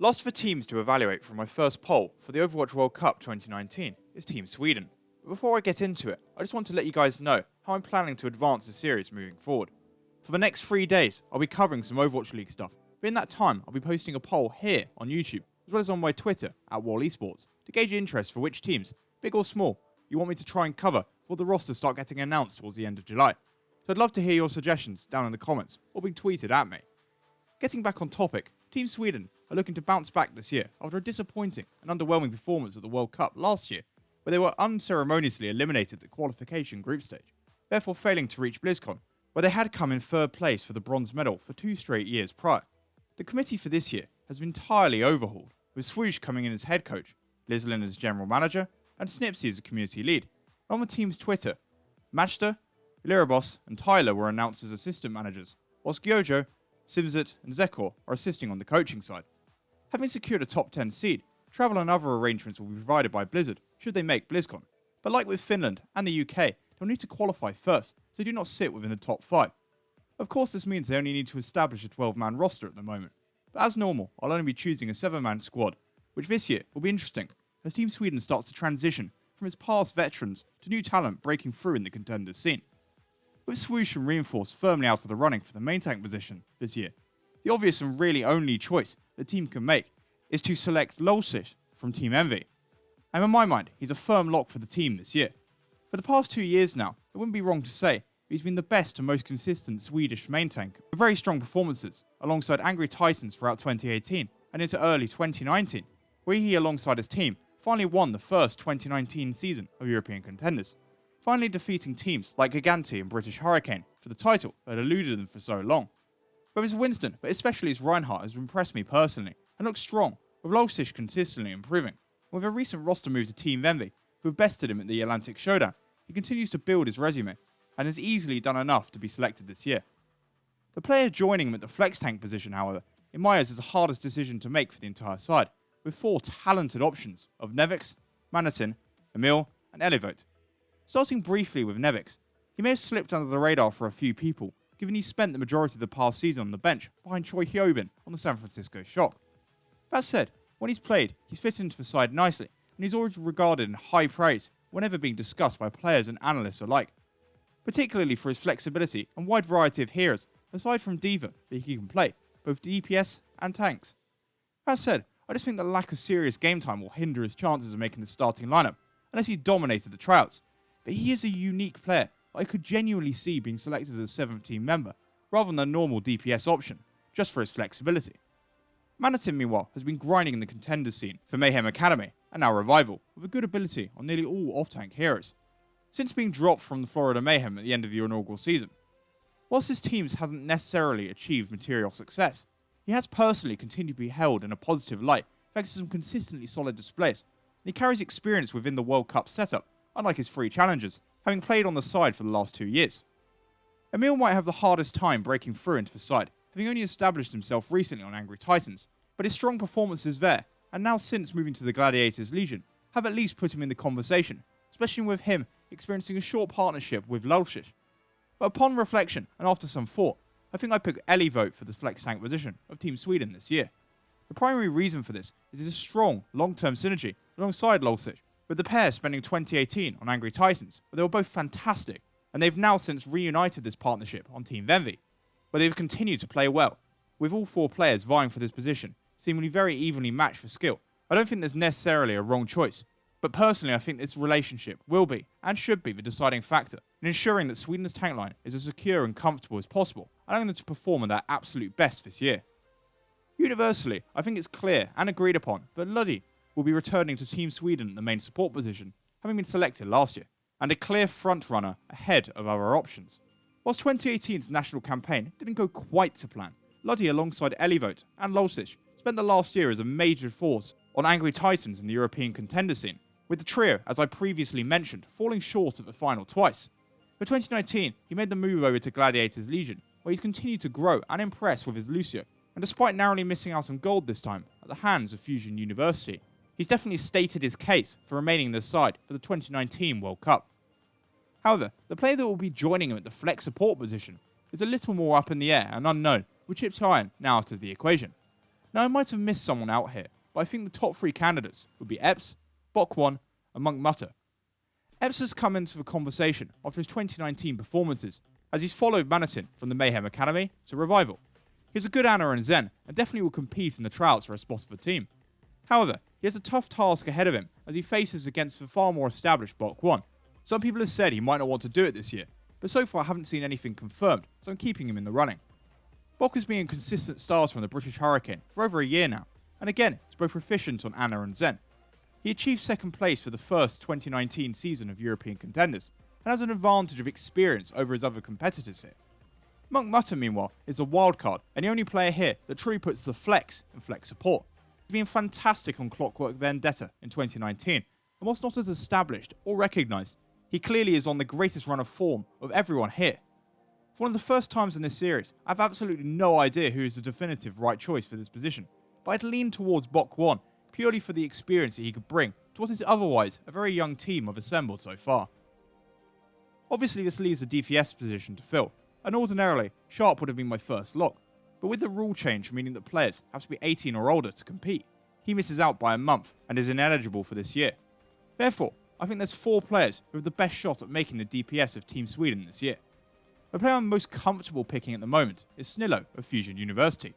Last for teams to evaluate from my first poll for the Overwatch World Cup 2019 is Team Sweden. But before I get into it, I just want to let you guys know how I'm planning to advance the series moving forward. For the next 3 days, I'll be covering some Overwatch League stuff, but in that time, I'll be posting a poll here on YouTube, as well as on my Twitter @WallEsports, to gauge interest for which teams, big or small, you want me to try and cover before the rosters start getting announced towards the end of July. So I'd love to hear your suggestions down in the comments, or being tweeted at me. Getting back on topic, Team Sweden are looking to bounce back this year after a disappointing and underwhelming performance at the World Cup last year, where they were unceremoniously eliminated at the qualification group stage, therefore failing to reach BlizzCon, where they had come in third place for the bronze medal for 2 straight years prior. The committee for this year has been entirely overhauled, with Swoosh coming in as head coach, Blizzlin as general manager, and Snipsy as a community lead. On the team's Twitter, Majster, Lirabos, and Tyler were announced as assistant managers, whilst Gyojo, Simzit, and Zekor are assisting on the coaching side. Having secured a top 10 seed, travel and other arrangements will be provided by Blizzard should they make BlizzCon. But like with Finland and the UK, they'll need to qualify first, so they do not sit within the top 5. Of course, this means they only need to establish a 12-man roster at the moment. But as normal, I'll only be choosing a 7-man squad, which this year will be interesting, as Team Sweden starts to transition from its past veterans to new talent breaking through in the contenders scene. With Swoosh and Reinforce firmly out of the running for the main tank position this year, the obvious and really only choice the team can make is to select Lolsish from Team Envy. And in my mind, he's a firm lock for the team this year. For the past 2 years now, it wouldn't be wrong to say he's been the best and most consistent Swedish main tank, with very strong performances alongside Angry Titans throughout 2018 and into early 2019, where he alongside his team finally won the first 2019 season of European Contenders, finally defeating teams like Giganti and British Hurricane for the title that had eluded them for so long. Both his Winston, but especially his Reinhardt, has impressed me personally and looks strong, with Lolsish consistently improving. With a recent roster move to Team Envy, who have bested him at the Atlantic Showdown, he continues to build his resume and has easily done enough to be selected this year. The player joining him at the flex tank position, however, in my eyes is the hardest decision to make for the entire side, with 4 talented options of Nevix, Manatin, Emil, and Elivote. Starting briefly with Nevix, he may have slipped under the radar for a few people, given he spent the majority of the past season on the bench behind Choi Hyobin on the San Francisco Shock. That said, when he's played, he's fit into the side nicely, and he's already regarded in high praise whenever being discussed by players and analysts alike, particularly for his flexibility and wide variety of heroes, aside from D.Va, that he can play, both DPS and tanks. That said, I just think the lack of serious game time will hinder his chances of making the starting lineup, unless he dominated the tryouts. But he is a unique player that I could genuinely see being selected as a 7th team member, rather than a normal DPS option, just for his flexibility. Manatin, meanwhile, has been grinding in the contender scene for Mayhem Academy, and now Revival, with a good ability on nearly all off-tank heroes, since being dropped from the Florida Mayhem at the end of the inaugural season. Whilst his teams hasn't necessarily achieved material success, he has personally continued to be held in a positive light thanks to some consistently solid displays, and he carries experience within the World Cup setup, unlike his free challengers, having played on the side for the last 2 years. Emil might have the hardest time breaking through into the side, having only established himself recently on Angry Titans, but his strong performances there, and now since moving to the Gladiators Legion, have at least put him in the conversation, especially with him experiencing a short partnership with Lolsish. But upon reflection, and after some thought, I think I picked Elivote for the flex tank position of Team Sweden this year. The primary reason for this is his strong, long-term synergy alongside Lolsish, with the pair spending 2018 on Angry Titans, where they were both fantastic, and they've now since reunited this partnership on Team Envy, where they've continued to play well, with all 4 players vying for this position, seemingly very evenly matched for skill. I don't think there's necessarily a wrong choice, but personally I think this relationship will be, and should be, the deciding factor in ensuring that Sweden's tank line is as secure and comfortable as possible, allowing them to perform at their absolute best this year. Universally, I think it's clear and agreed upon that Luddy will be returning to Team Sweden at the main support position, having been selected last year, and a clear front-runner ahead of other options. Whilst 2018's national campaign didn't go quite to plan, Luddy alongside Elivote and Lolsish spent the last year as a major force on Angry Titans in the European contender scene, with the trio, as I previously mentioned, falling short at the final twice. For 2019, he made the move over to Gladiators Legion, where he's continued to grow and impress with his Lucio, and despite narrowly missing out on gold this time at the hands of Fusion University, he's definitely stated his case for remaining in the side for the 2019 World Cup. However, the player that will be joining him at the flex support position is a little more up in the air and unknown, with Chips Hyan now out of the equation. Now I might have missed someone out here, but I think the top 3 candidates would be Epps, Bok1 and Monk Mutter. Epps has come into the conversation after his 2019 performances, as he's followed Manatin from the Mayhem Academy to Revival. He's a good Ana and Zen, and definitely will compete in the tryouts for a spot of the team. However, he has a tough task ahead of him as he faces against the far more established Bok1. Some people have said he might not want to do it this year, but so far I haven't seen anything confirmed, so I'm keeping him in the running. Bok has been a consistent starter on the British Hurricane for over a year now, and again, is both proficient on Ana and Zen. He achieved second place for the first 2019 season of European Contenders, and has an advantage of experience over his other competitors here. Monk Mutter, meanwhile, is a wildcard, and the only player here that truly puts the flex in flex support. He's been fantastic on Clockwork Vendetta in 2019, and whilst not as established or recognised, he clearly is on the greatest run of form of everyone here. For one of the first times in this series, I have absolutely no idea who is the definitive right choice for this position, but I'd lean towards Bok1 purely for the experience that he could bring to what is otherwise a very young team I've assembled so far. Obviously this leaves the DPS position to fill, and ordinarily Sharp would have been my first lock, but with the rule change meaning that players have to be 18 or older to compete, he misses out by a month and is ineligible for this year. Therefore, I think there's 4 players who have the best shot at making the DPS of Team Sweden this year. The player I'm most comfortable picking at the moment is Snillo of Fusion University.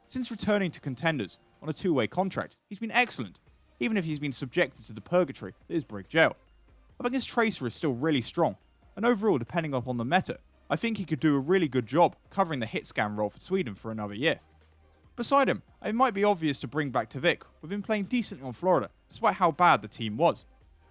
Since returning to Contenders on a 2-way contract, he's been excellent, even if he's been subjected to the purgatory that is Brig Jail. I think his Tracer is still really strong, and overall, depending upon the meta, I think he could do a really good job covering the hit scan role for Sweden for another year. Beside him, it might be obvious to bring back Tavik, with him playing decently on Florida, despite how bad the team was.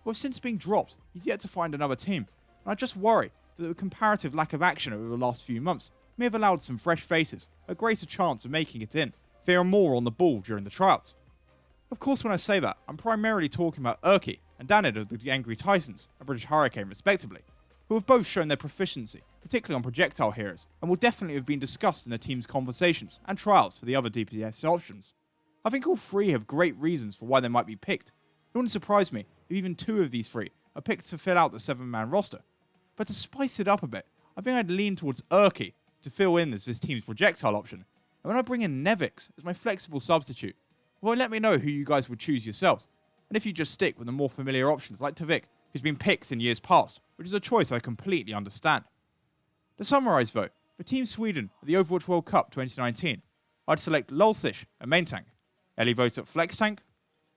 But since being dropped, he's yet to find another team, and I just worry that the comparative lack of action over the last few months may have allowed some fresh faces a greater chance of making it in if they are more on the ball during the tryouts. Of course, when I say that, I'm primarily talking about Urki and Danid of the Angry Titans and British Hurricane respectively, who have both shown their proficiency, particularly on projectile heroes, and will definitely have been discussed in the team's conversations and trials for the other DPS options. I think all 3 have great reasons for why they might be picked. It wouldn't surprise me if even 2 of these 3 are picked to fill out the 7-man roster. But to spice it up a bit, I think I'd lean towards Urki to fill in as this team's projectile option, and when I bring in Nevix as my flexible substitute, well, let me know who you guys would choose yourselves, and if you just stick with the more familiar options like Tavik, who's been picked in years past, which is a choice I completely understand. To summarise though, for Team Sweden at the Overwatch World Cup 2019, I'd select Lulsish at main tank, Elivote at flex tank,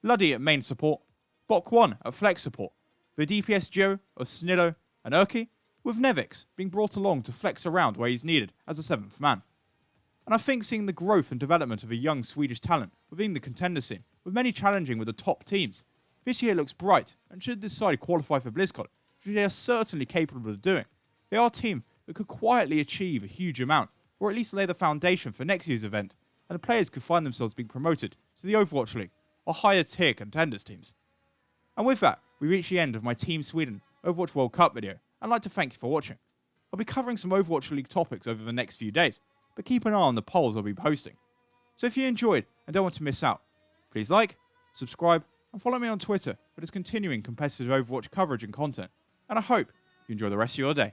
Luddy at main support, Bok1 at flex support, the DPS duo of Snillo and Urki, with Nevix being brought along to flex around where he's needed as a 7th man. And I think seeing the growth and development of a young Swedish talent within the contender scene, with many challenging with the top teams, this year looks bright, and should this side qualify for BlizzCon, which they are certainly capable of doing, they are a team that could quietly achieve a huge amount, or at least lay the foundation for next year's event, and the players could find themselves being promoted to the Overwatch League, or higher tier contenders teams. And with that, we reach the end of my Team Sweden Overwatch World Cup video, and I'd like to thank you for watching. I'll be covering some Overwatch League topics over the next few days, but keep an eye on the polls I'll be posting. So if you enjoyed and don't want to miss out, please like, subscribe, and follow me on Twitter for this continuing competitive Overwatch coverage and content, and I hope you enjoy the rest of your day.